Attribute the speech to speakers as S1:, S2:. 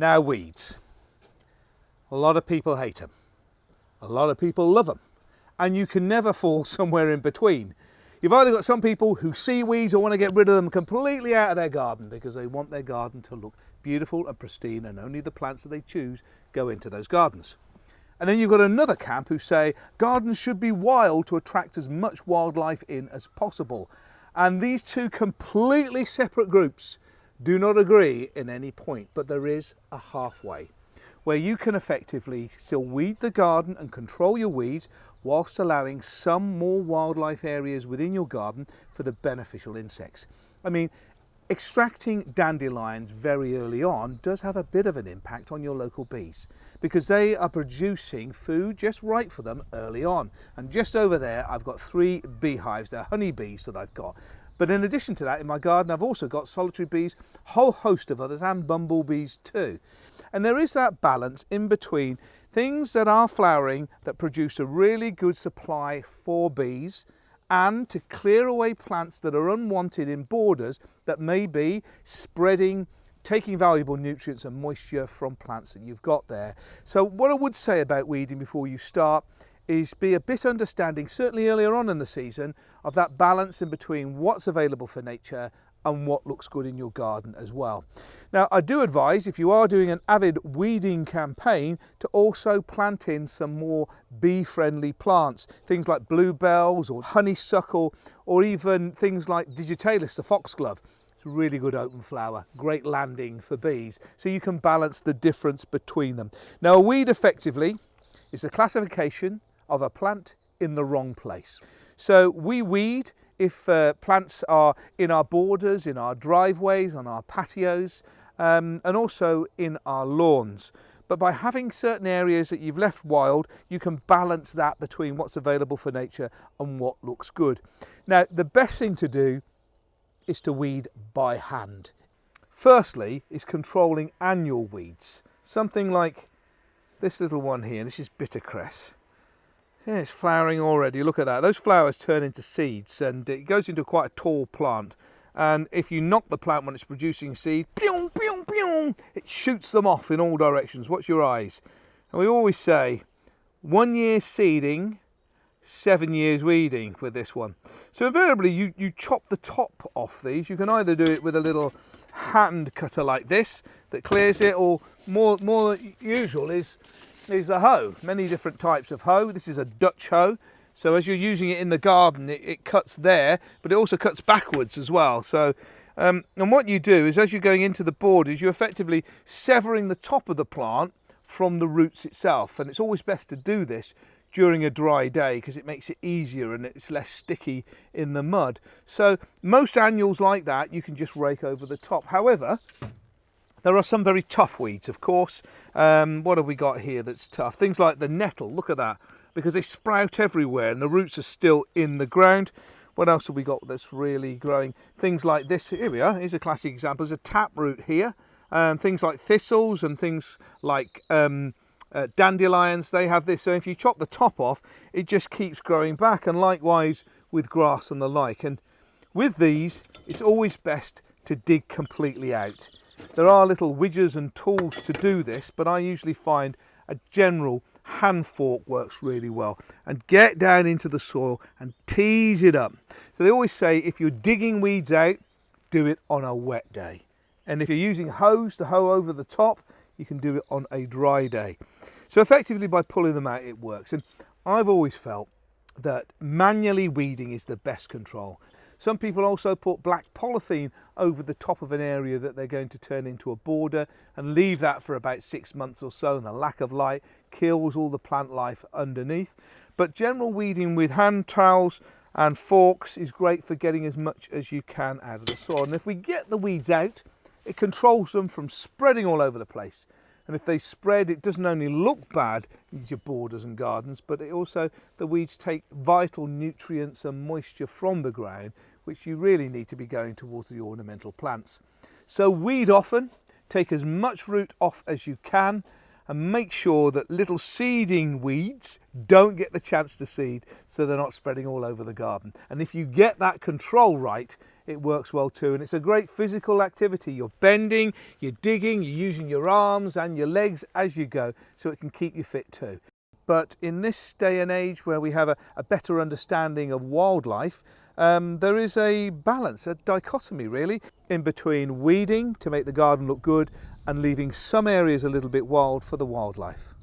S1: Now weeds. A lot of people hate them. A lot of people love them. And you can never fall somewhere in between. You've either got some people who see weeds or want to get rid of them completely out of their garden because they want their garden to look beautiful and pristine, and only the plants that they choose go into those gardens. And then you've got another camp who say gardens should be wild to attract as much wildlife in as possible. And these two completely separate groups do not agree in any point, but there is a halfway where you can effectively still weed the garden and control your weeds whilst allowing some more wildlife areas within your garden for the beneficial insects. I mean, extracting dandelions very early on does have a bit of an impact on your local bees because they are producing food just right for them early on. And just over there, I've got 3 beehives. They're honeybees that I've got. But in addition to that, in my garden, I've also got solitary bees, a whole host of others, and bumblebees too. And there is that balance in between things that are flowering that produce a really good supply for bees, and to clear away plants that are unwanted in borders that may be spreading, taking valuable nutrients and moisture from plants that you've got there. So what I would say about weeding before you start is be a bit understanding, certainly earlier on in the season, of that balance in between what's available for nature and what looks good in your garden as well. Now, I do advise, if you are doing an avid weeding campaign, to also plant in some more bee-friendly plants, things like bluebells or honeysuckle, or even things like digitalis, the foxglove. It's a really good open flower, great landing for bees, so you can balance the difference between them. Now, a weed effectively is the classification of a plant in the wrong place. So we weed if plants are in our borders, in our driveways, on our patios, and also in our lawns. But by having certain areas that you've left wild, you can balance that between what's available for nature and what looks good. Now, the best thing to do is to weed by hand. Firstly, is controlling annual weeds. Something like this little one here, this is bittercress. Yeah, it's flowering already, look at that. Those flowers turn into seeds and it goes into quite a tall plant. And if you knock the plant when it's producing seed, pew, pew, pew, it shoots them off in all directions. Watch your eyes. And we always say, 1 year seeding, 7 years weeding with this one. So invariably you chop the top off these. You can either do it with a little hand cutter like this that clears it, or more usual is a hoe. Many different types of hoe. This is a Dutch hoe. So as you're using it in the garden, it cuts there, but it also cuts backwards as well. So, and what you do is as you're going into the borders, you're effectively severing the top of the plant from the roots itself. And it's always best to do this during a dry day because it makes it easier and it's less sticky in the mud. So most annuals like that, you can just rake over the top. However, there are some very tough weeds, of course. What have we got here that's tough? Things like the nettle, look at that, because they sprout everywhere and the roots are still in the ground. What else have we got that's really growing? Things like this, here we are, here's a classic example. There's a taproot here. Things like thistles and things like dandelions, they have this. So if you chop the top off, it just keeps growing back, and likewise with grass and the like. And with these, it's always best to dig completely out. There are little widgers and tools to do this, but I usually find a general hand fork works really well. And get down into the soil and tease it up. So they always say if you're digging weeds out, do it on a wet day. And if you're using hoes to hoe over the top, you can do it on a dry day. So effectively by pulling them out, it works. And I've always felt that manually weeding is the best control. Some people also put black polythene over the top of an area that they're going to turn into a border and leave that for about 6 months or so, and the lack of light kills all the plant life underneath. But general weeding with hand trowels and forks is great for getting as much as you can out of the soil. And if we get the weeds out, it controls them from spreading all over the place. And if they spread, it doesn't only look bad in your borders and gardens, but it also, the weeds take vital nutrients and moisture from the ground, which you really need to be going towards the ornamental plants. So weed often, take as much root off as you can, and make sure that little seeding weeds don't get the chance to seed, so they're not spreading all over the garden. And if you get that control right, it works well too. And it's a great physical activity. You're bending, you're digging, you're using your arms and your legs as you go, so it can keep you fit too. But in this day and age where we have a better understanding of wildlife, there is a balance, a dichotomy really, in between weeding to make the garden look good and leaving some areas a little bit wild for the wildlife.